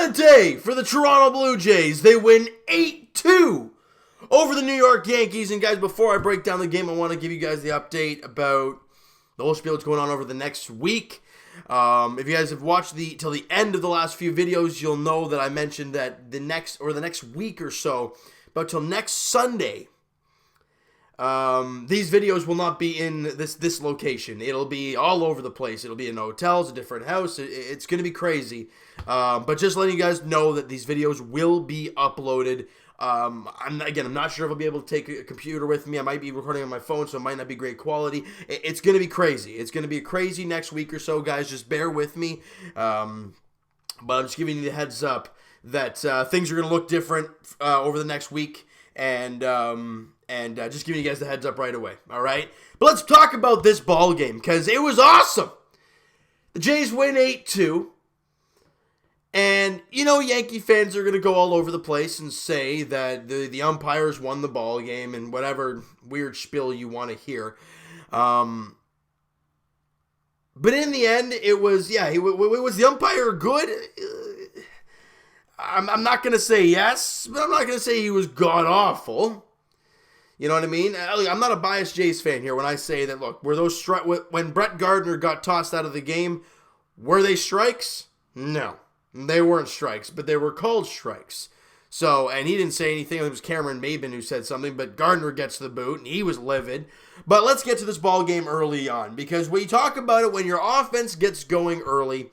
What a day for the Toronto Blue Jays. They win 8-2 over the New York Yankees. And guys, before I break down the game, I want to give you guys the update about the whole spiel that's going on over the next week. If you guys have watched till the end of the last few videos, you'll know that I mentioned that the next week or so, about till next Sunday, these videos will not be in this location. It'll be all over the place. It'll be in hotels, a different house. It's going to be crazy. But just letting you guys know that these videos will be uploaded. I'm not sure if I'll be able to take a computer with me. I might be recording on my phone, so it might not be great quality. It's going to be crazy. It's going to be crazy next week or so, guys. Just bear with me. But I'm just giving you the heads up that things are going to look different over the next week. And just giving you guys the heads up right away, all right? But let's talk about this ball game, because it was awesome. The Jays win 8-2, and, you know, Yankee fans are going to go all over the place and say that the umpires won the ball game and whatever weird spiel you want to hear. But in the end, it was the umpire good? I'm not going to say yes, but I'm not going to say he was god-awful. You know what I mean? I'm not a biased Jays fan here when I say that, look, when Brett Gardner got tossed out of the game, were they strikes? No, they weren't strikes, but they were called strikes. So, and he didn't say anything. It was Cameron Maben who said something, but Gardner gets the boot, and he was livid. But let's get to this ball game early on, because when you talk about it, when your offense gets going early,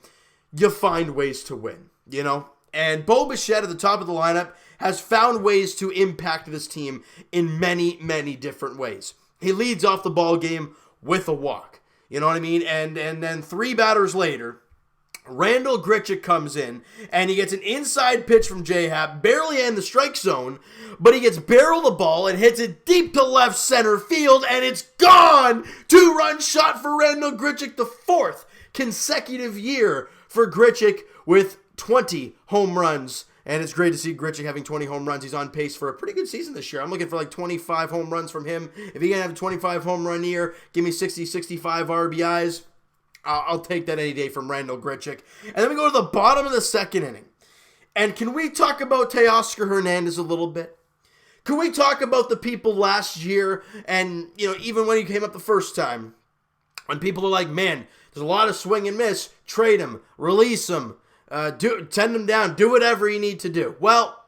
you find ways to win, you know? And Bo Bichette at the top of the lineup has found ways to impact this team in many, many different ways. He leads off the ball game with a walk. You know what I mean? And then three batters later, Randall Grichuk comes in, and he gets an inside pitch from J-Hap, barely in the strike zone, but he gets barreled the ball and hits it deep to left center field, and it's gone! 2-run shot for Randall Grichuk, the fourth consecutive year for Grichuk with 20 home runs, and it's great to see Grichuk having 20 home runs. He's on pace for a pretty good season this year. I'm looking for like 25 home runs from him. If he can have a 25 home run year, give me 60, 65 RBIs, I'll take that any day from Randall Grichuk. And then we go to the bottom of the second inning. And can we talk about Teoscar Hernandez a little bit? Can we talk about the people last year, and, you know, even when he came up the first time, when people are like, man, there's a lot of swing and miss, trade him, release him, send him down, do whatever you need to do. Well,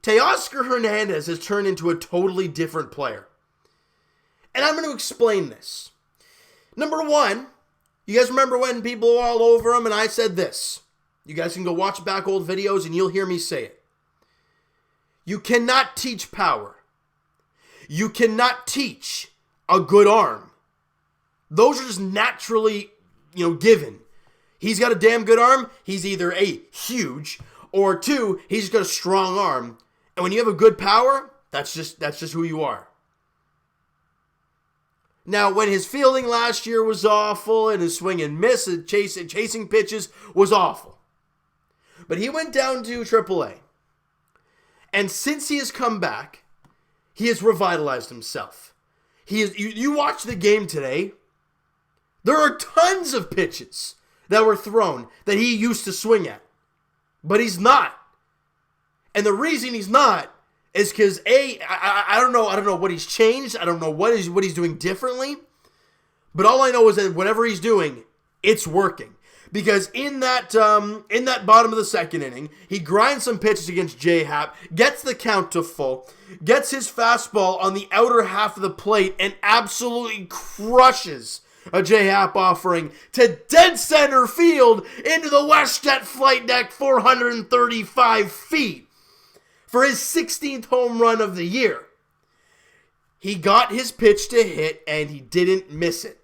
Teoscar Hernandez has turned into a totally different player. And I'm going to explain this. Number one, you guys remember when people were all over him and I said this? You guys can go watch back old videos and you'll hear me say it. You cannot teach power. You cannot teach a good arm. Those are just naturally, given. He's got a damn good arm. He's either A, huge, or two, he's got a strong arm. And when you have a good power, that's just who you are. Now, when his fielding last year was awful and his swing and miss and chasing pitches was awful. But he went down to AAA. And since he has come back, he has revitalized himself. You watch the game today, there are tons of pitches that were thrown that he used to swing at. But he's not. And the reason he's not is because, I don't know what he's changed. I don't know what he's doing differently. But all I know is that whatever he's doing, it's working. Because in that bottom of the second inning, he grinds some pitches against J-Hap, gets the count to full, gets his fastball on the outer half of the plate, and absolutely crushes a J-Hap offering to dead center field into the WestJet flight deck 435 feet for his 16th home run of the year. He got his pitch to hit and he didn't miss it.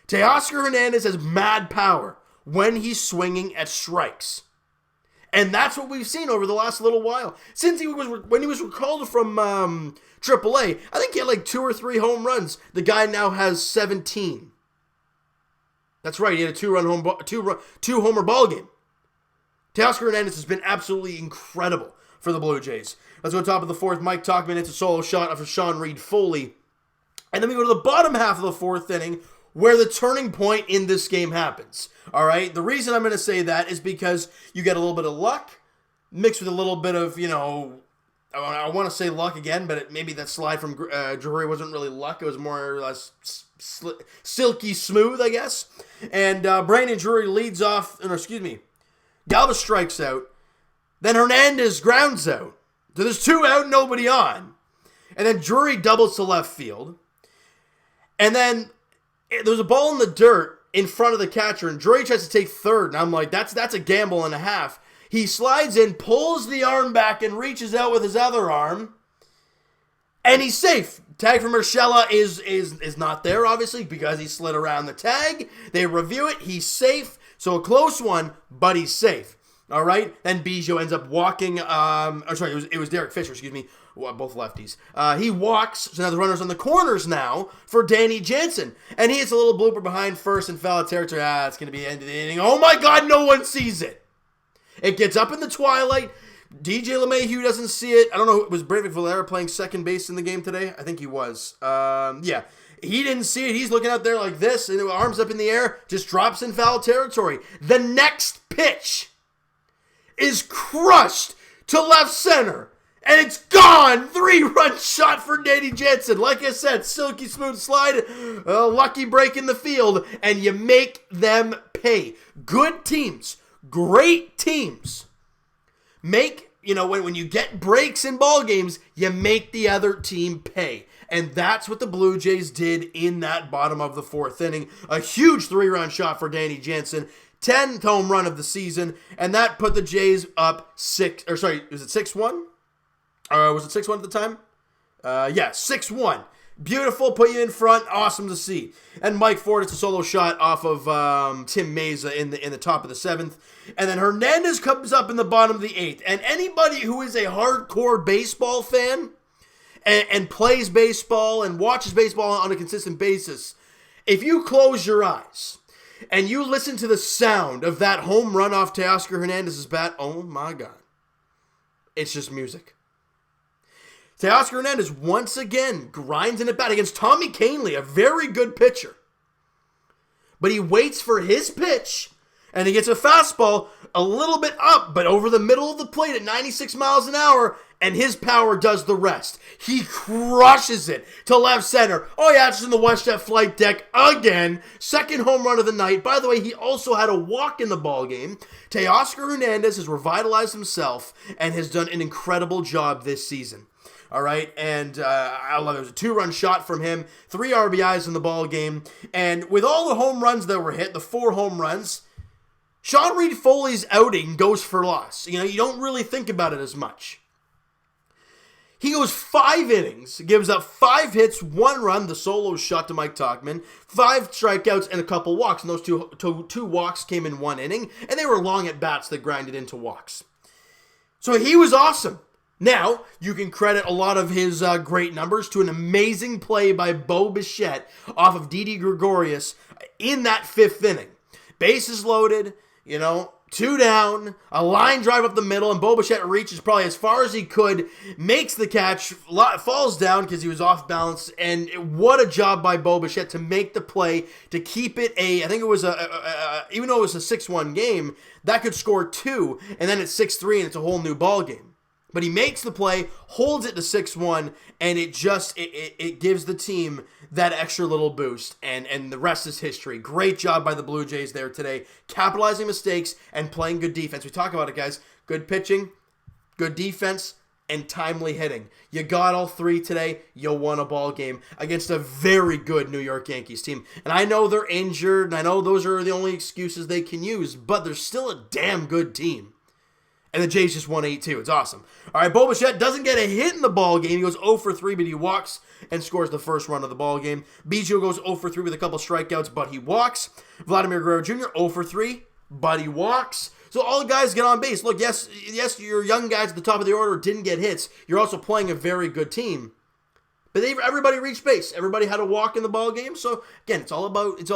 Teoscar Hernandez has mad power when he's swinging at strikes. And that's what we've seen over the last little while. Since when he was recalled from AAA, I think he had like 2 or 3 home runs. The guy now has 17. That's right, he had a 2-homer ball game. Teoscar Hernandez has been absolutely incredible for the Blue Jays. Let's go top of the fourth. Mike Tauchman hits a solo shot after Sean Reid-Foley. And then we go to the bottom half of the fourth inning, where the turning point in this game happens. All right? The reason I'm going to say that is because you get a little bit of luck, mixed with a little bit of, I want to say luck again, but maybe that slide from Drury wasn't really luck. It was more or less silky smooth, I guess. And Brandon Drury leads off, Galvis strikes out. Then Hernandez grounds out. So there's 2 out, nobody on. And then Drury doubles to left field. And then there's a ball in the dirt in front of the catcher, and Drury tries to take third. And I'm like, that's a gamble and a half. He slides in, pulls the arm back, and reaches out with his other arm. And he's safe. Tag from Urshela is not there, obviously, because he slid around the tag. They review it. He's safe. So a close one, but he's safe. All right? Then Biggio ends up walking. It was Derek Fisher, both lefties. He walks, so now the runner's on the corners now for Danny Jansen. And he hits a little blooper behind first in foul territory. It's going to be the end of the inning. Oh my God, no one sees it. It gets up in the twilight. DJ LeMahieu doesn't see it. I don't know, was Brayvic Valera playing second base in the game today? I think he was. Yeah. He didn't see it. He's looking out there like this, and arms up in the air, just drops in foul territory. The next pitch is crushed to left center, and it's gone. 3-run shot for Danny Jansen. Like I said, silky smooth slide, lucky break in the field, and you make them pay. Good teams, great teams, make, when you get breaks in ball games, you make the other team pay. And that's what the Blue Jays did in that bottom of the 4th inning. A huge 3-run shot for Danny Jansen. 10th home run of the season. And that put the Jays up was it 6-1? Was it 6-1 at the time? 6-1. Beautiful, put you in front, awesome to see. And Mike Ford, it's a solo shot off of Tim Meza in the top of the 7th. And then Hernandez comes up in the bottom of the 8th. And anybody who is a hardcore baseball fan and plays baseball and watches baseball on a consistent basis, if you close your eyes and you listen to the sound of that home run off Teoscar Hernandez's bat, oh my God, it's just music. Teoscar Hernandez once again grinds in at bat against Tommy Kahnle, a very good pitcher. But he waits for his pitch, and he gets a fastball a little bit up, but over the middle of the plate at 96 miles an hour, and his power does the rest. He crushes it to left center. Oh yeah, it's in the WestJet flight deck again. Second home run of the night. By the way, he also had a walk in the ball game. Teoscar Hernandez has revitalized himself and has done an incredible job this season. All right, and I love it. It was a 2-run shot from him, 3 RBIs in the ball game, and with all the home runs that were hit, the 4 home runs, Sean Reid-Foley's outing goes for loss. You don't really think about it as much. He goes 5 innings, gives up 5 hits, 1 run, the solo shot to Mike Tauchman, 5 strikeouts, and a couple walks. And those two walks came in 1 inning, and they were long at bats that grinded into walks. So he was awesome. Now, you can credit a lot of his great numbers to an amazing play by Bo Bichette off of Didi Gregorius in that 5th inning. Bases loaded, 2 down, a line drive up the middle, and Bo Bichette reaches probably as far as he could, makes the catch, falls down because he was off balance, and what a job by Bo Bichette to make the play, to keep it I think it was even though it was a 6-1 game, that could score 2, and then it's 6-3, and it's a whole new ball game. But he makes the play, holds it to 6-1, and it gives the team that extra little boost, and the rest is history. Great job by the Blue Jays there today, capitalizing mistakes and playing good defense. We talk about it, guys. Good pitching, good defense, and timely hitting. You got all 3 today. You won a ball game against a very good New York Yankees team. And I know they're injured, and I know those are the only excuses they can use, but they're still a damn good team. And the Jays just won 8-2. It's awesome. All right, Bo Bichette doesn't get a hit in the ball game. He goes 0 for 3, but he walks and scores the first run of the ball game. Biggio goes 0 for 3 with a couple strikeouts, but he walks. Vladimir Guerrero Jr. 0 for 3, but he walks. So all the guys get on base. Look, yes, your young guys at the top of the order didn't get hits. You're also playing a very good team. But everybody reached base. Everybody had a walk in the ball game. So again, it's all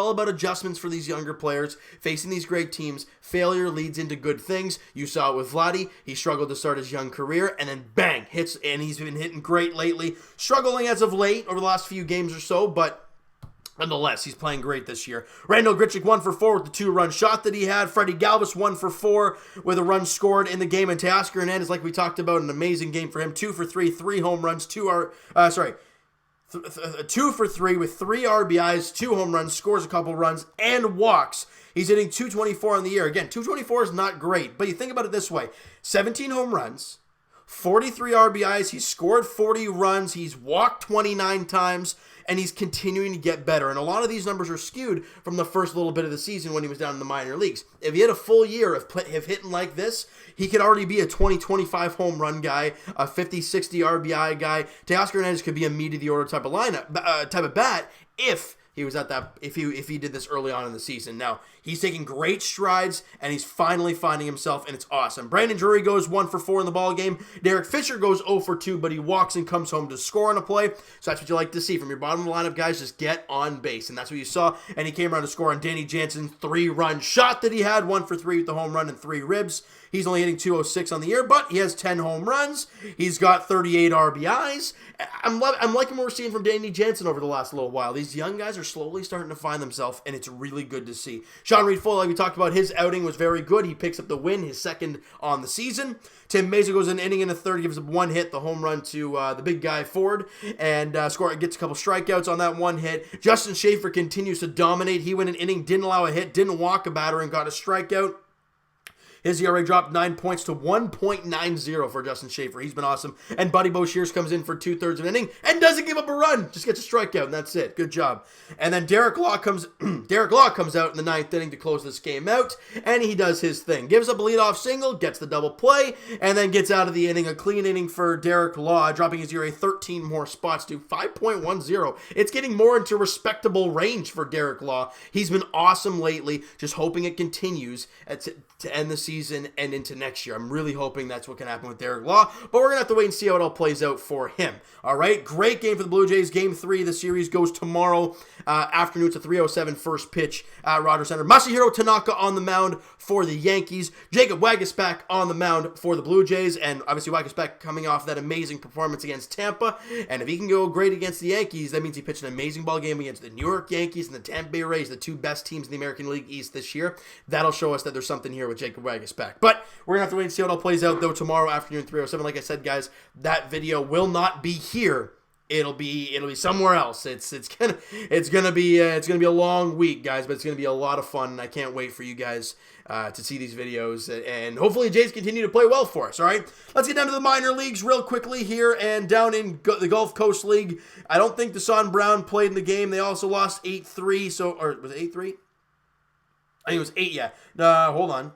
about adjustments for these younger players facing these great teams. Failure leads into good things. You saw it with Vladdy. He struggled to start his young career, and then bang, hits, and he's been hitting great lately. Struggling as of late over the last few games or so, but Nonetheless, he's playing great this year. Randall Grichuk 1 for 4 with the 2-run shot that he had. Freddie Galvis 1 for 4 with a run scored in the game. And Teoscar Hernandez, like we talked about, an amazing game for him. 2 for 3, 3 home runs, 2 for 3 with 3 RBIs, 2 home runs, scores a couple runs, and walks. He's hitting 224 on the year. Again, 224 is not great, but you think about it this way. 17 home runs, 43 RBIs, he's scored 40 runs, he's walked 29 times, and he's continuing to get better. And a lot of these numbers are skewed from the first little bit of the season when he was down in the minor leagues. If he had a full year of hitting like this, he could already be a 20-25 home run guy, a 50-60 RBI guy. Teoscar Hernandez could be a meat-of-the-order type of bat if he was at that, if he did this early on in the season. Now, he's taking great strides, and he's finally finding himself, and it's awesome. Brandon Drury goes 1 for 4 in the ball game. Derek Fisher goes 0 for 2, but he walks and comes home to score on a play. So that's what you like to see from your bottom of the lineup guys. Just get on base, and that's what you saw. And he came around to score on Danny Jansen's 3-run shot that he had, 1 for 3 with the home run and 3 ribs. He's only hitting 206 on the year, but he has 10 home runs. He's got 38 RBIs. I'm liking what we're seeing from Danny Jansen over the last little while. These young guys are slowly starting to find themselves, and it's really good to see. Sean Reid-Foley, like we talked about, his outing was very good. He picks up the win, his second on the season. Tim Mesa goes an inning in the third, gives up 1 hit, the home run to the big guy Ford, and gets a couple strikeouts on that 1 hit. Justin Schaefer continues to dominate. He went an inning, didn't allow a hit, didn't walk a batter, and got a strikeout. His ERA dropped 9 points to 1.90 for Justin Schaefer. He's been awesome. And Buddy Boshears comes in for 2/3 of an inning and doesn't give up a run. Just gets a strikeout, and that's it. Good job. And then Derek Law comes out in the 9th inning to close this game out, and he does his thing. Gives up a leadoff single, gets the double play, and then gets out of the inning. A clean inning for Derek Law, dropping his ERA 13 more spots to 5.10. It's getting more into respectable range for Derek Law. He's been awesome lately. Just hoping it continues to end the season and into next year. I'm really hoping that's what can happen with Derek Law, but we're going to have to wait and see how it all plays out for him. All right, great game for the Blue Jays. Game 3 of the series goes tomorrow afternoon. It's a 3:07 first pitch at Rogers Center. Masahiro Tanaka on the mound for the Yankees. Jacob Waguespack on the mound for the Blue Jays, and obviously Waguespack coming off that amazing performance against Tampa, and if he can go great against the Yankees, that means he pitched an amazing ball game against the New York Yankees and the Tampa Bay Rays, the 2 best teams in the American League East this year. That'll show us that there's something here with Jacob Waguespack. But we're going to have to wait and see how it all plays out, though, tomorrow afternoon, 3:07. Like I said, guys, that video will not be here. It'll be somewhere else. It's gonna be a long week, guys, but it's gonna be a lot of fun, and I can't wait for you guys to see these videos, and hopefully Jays continue to play well for us. All right, let's get down to the minor leagues real quickly here, and down in the Gulf Coast League, I don't think Desan Brown played in the game. They also lost 8-3. Or was it 8-3? I think it was 8. Yeah. Hold on.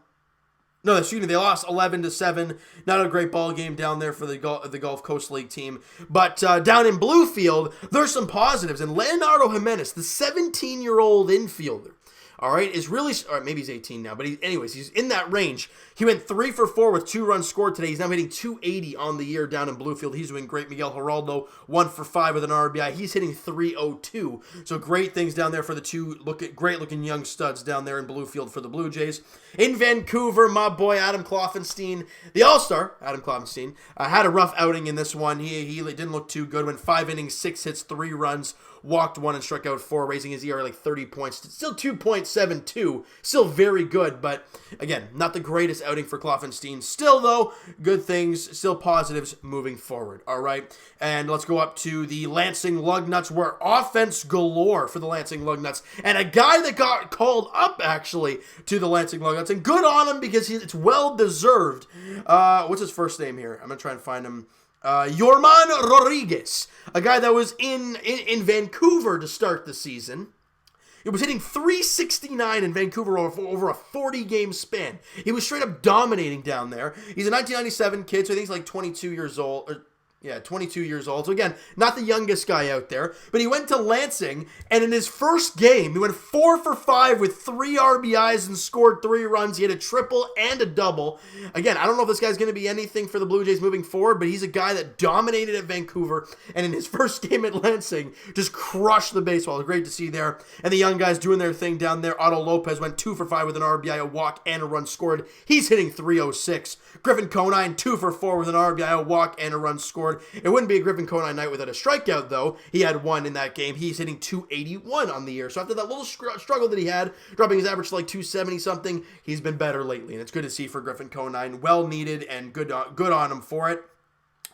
No, excuse me, they lost 11-7. Not a great ball game down there for the Gulf Coast League team. But down in Bluefield, there's some positives. And Leonardo Jimenez, the 17-year-old infielder, all right, is really, or maybe he's 18 now, but he's in that range. He went 3 for 4 with 2 runs scored today. He's now hitting 280 on the year down in Bluefield. He's doing great. Miguel Geraldo, 1 for 5 with an RBI. He's hitting 302. So great things down there for the 2 great-looking young studs down there in Bluefield for the Blue Jays. In Vancouver, my boy Adam Kloffenstein, the All-Star, Adam Kloffenstein, had a rough outing in this one. He didn't look too good. Went 5 innings, 6 hits, 3 runs, walked 1 and struck out 4, raising his ERA like 30 points. Still 2.72. Still very good, but again, not the greatest outing for Kloffenstein. Still, though, good things, still positives moving forward. All right, and let's go up to the Lansing Lugnuts, where offense galore for the Lansing Lugnuts, and a guy that got called up, actually, to the Lansing Lugnuts, and good on him because it's well-deserved. What's his first name here? I'm going to try and find him. Yorman Rodriguez, a guy that was in Vancouver to start the season. It was hitting 369 in Vancouver over a 40-game span. He was straight up dominating down there. He's a 1997 kid, so I think he's like 22 years old. 22 years old. So again, not the youngest guy out there, but he went to Lansing, and in his first game, he went 4 for 5 with 3 RBIs and scored 3 runs. He had a triple and a double. Again, I don't know if this guy's going to be anything for the Blue Jays moving forward, but he's a guy that dominated at Vancouver, and in his first game at Lansing, just crushed the baseball. Great to see there. And the young guys doing their thing down there. Otto Lopez went 2 for 5 with an RBI, a walk, and a run scored. He's hitting 306. Griffin Conine, 2 for 4 with an RBI, a walk, and a run scored. scored. It wouldn't be a Griffin Conine night without a strikeout, though. He had one in that game. He's hitting 281 on the year. So after that little struggle that he had, dropping his average to like 270 something, he's been better lately. And it's good to see for Griffin Conine. Well needed and good on him for it.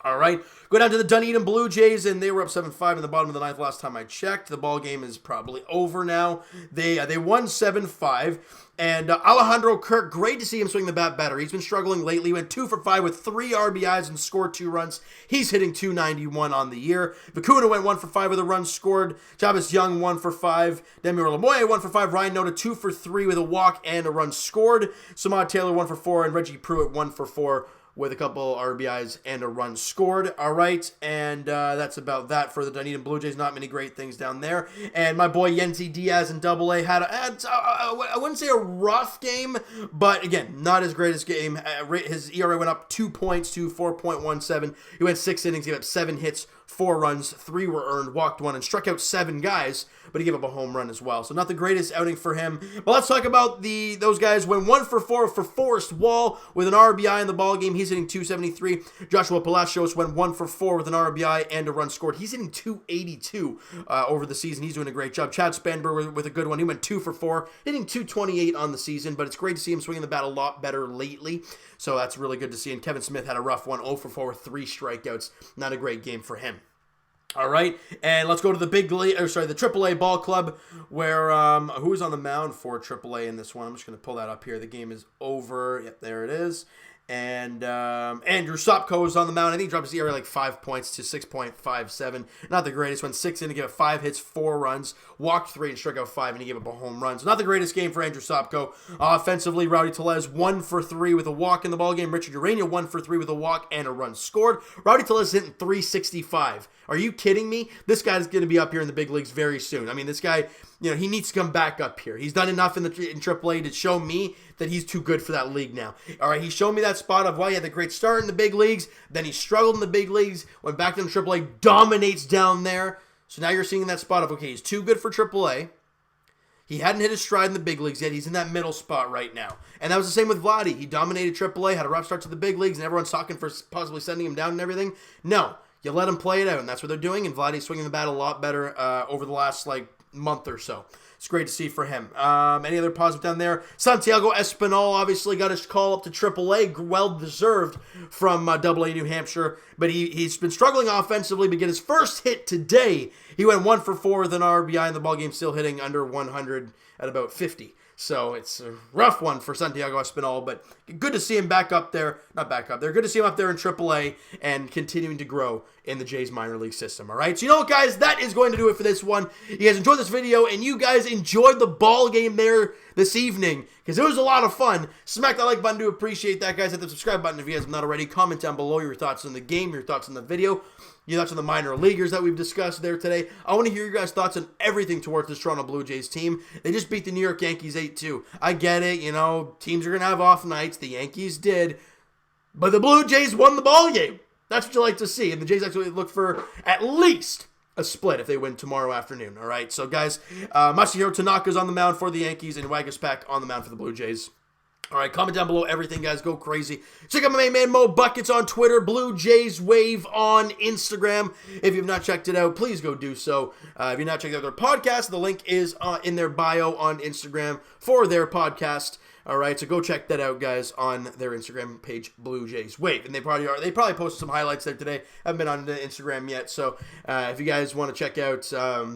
All right, go down to the Dunedin Blue Jays, and they were up 7-5 in the bottom of the ninth last time I checked. The ball game is probably over now. They won 7-5, and Alejandro Kirk, great to see him swing the bat better. He's been struggling lately. He went 2 for 5 with 3 RBIs and scored 2 runs. He's hitting 291 on the year. Vicuna went 1 for 5 with a run scored. Travis Young 1 for 5. Demior Lamoye 1 for 5. Ryan Noda 2 for 3 with a walk and a run scored. Samad Taylor 1 for 4, and Reggie Pruitt 1 for 4. With a couple RBIs and a run scored. All right, and that's about that for the Dunedin Blue Jays. Not many great things down there. And my boy Yennsy Diaz in Double-A had I wouldn't say a rough game, but again, not as great as game. His ERA went up 2 points to 4.17. He went 6 innings, gave up 7 hits, 4 runs, 3 were earned, walked 1, and struck out 7 guys, but he gave up a home run as well. So not the greatest outing for him. But let's talk about those guys. Went 1 for 4 for Forrest Wall with an RBI in the ball game. He's hitting 273. Joshua Palacios went 1 for 4 with an RBI and a run scored. He's hitting 282 over the season. He's doing a great job. Chad Spanberg with a good one. He went 2 for 4, hitting 228 on the season, but it's great to see him swinging the bat a lot better lately. So that's really good to see. And Kevin Smith had a rough one, 0 for 4 with 3 strikeouts. Not a great game for him. All right, and let's go to the the AAA ball club, where who is on the mound for AAA in this one? I'm just going to pull that up here. The game is over. Yep, there it is. And Andrew Sopko is on the mound. I think he dropped his ERA like 5 points to 6.57. Not the greatest. Went 6 in to give up 5 hits, 4 runs, walked 3 and struck out 5, and he gave up a home run. So not the greatest game for Andrew Sopko. Offensively, Rowdy Tellez 1 for 3 with a walk in the ballgame. Richard Urania 1 for 3 with a walk and a run scored. Rowdy Tellez hitting 365. Are you kidding me? This guy's going to be up here in the big leagues very soon. I mean, this guy, he needs to come back up here. He's done enough in AAA to show me that he's too good for that league now. All right, he showed me that spot of, he had the great start in the big leagues, then he struggled in the big leagues, went back to the AAA, dominates down there. So now you're seeing that spot of, okay, he's too good for AAA. He hadn't hit his stride in the big leagues yet. He's in that middle spot right now. And that was the same with Vladdy. He dominated AAA, had a rough start to the big leagues, and everyone's talking for possibly sending him down and everything. No. You let him play it out, and that's what they're doing, and Vladdy's swinging the bat a lot better over the last, month or so. It's great to see for him. Any other positive down there? Santiago Espinal obviously got his call up to AAA, well-deserved from AA New Hampshire, but he's been struggling offensively, but get his first hit today. He went 1 for 4 with an RBI in the ballgame, still hitting under 100 at about 50. So it's a rough one for Santiago Espinal, but good to see him back up there. Not back up there. Good to see him up there in AAA and continuing to grow in the Jays minor league system. All right. So, you know what, guys? That is going to do it for this one. You guys enjoyed this video, and you guys enjoyed the ball game there this evening because it was a lot of fun. Smack that like button to appreciate that, guys. Hit the subscribe button if you guys have not already. Comment down below your thoughts on the game, your thoughts on the video. Your thoughts on the minor leaguers that we've discussed there today. I want to hear your guys' thoughts on everything towards this Toronto Blue Jays team. They just beat the New York Yankees 8-2. I get it, teams are going to have off nights. The Yankees did. But the Blue Jays won the ball game. That's what you like to see. And the Jays actually look for at least a split if they win tomorrow afternoon. All right, so guys, Masahiro Tanaka's on the mound for the Yankees and Waguespack on the mound for the Blue Jays. All right, comment down below everything, guys. Go crazy. Check out my main man, Mo Buckets, on Twitter. Blue Jays Wave on Instagram. If you've not checked it out, please go do so. If you've not checked out their podcast, the link is in their bio on Instagram for their podcast. All right, so go check that out, guys, on their Instagram page, Blue Jays Wave. And they probably posted some highlights there today. Haven't been on the Instagram yet, so if you guys want to check out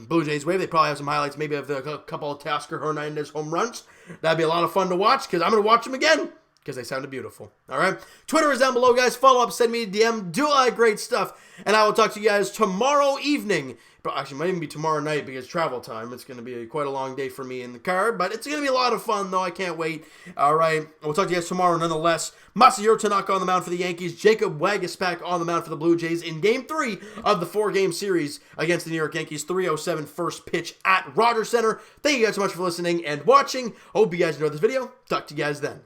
Blue Jays Wave, they probably have some highlights, maybe of a couple of Tasker Hernandez home runs. That'd be a lot of fun to watch, because I'm going to watch them again, because they sounded beautiful. All right, Twitter is down below, guys. Follow up, send me a DM, do all that great stuff, and I will talk to you guys tomorrow evening. Actually, it might even be tomorrow night because travel time. It's going to be quite a long day for me in the car, but it's going to be a lot of fun, though. I can't wait. All right, we'll talk to you guys tomorrow nonetheless. Masahiro Tanaka on the mound for the Yankees. Jacob Waguespack on the mound for the Blue Jays in Game 3 of the 4-game series against the New York Yankees. 3:07 first pitch at Rogers Center. Thank you guys so much for listening and watching. Hope you guys enjoyed this video. Talk to you guys then.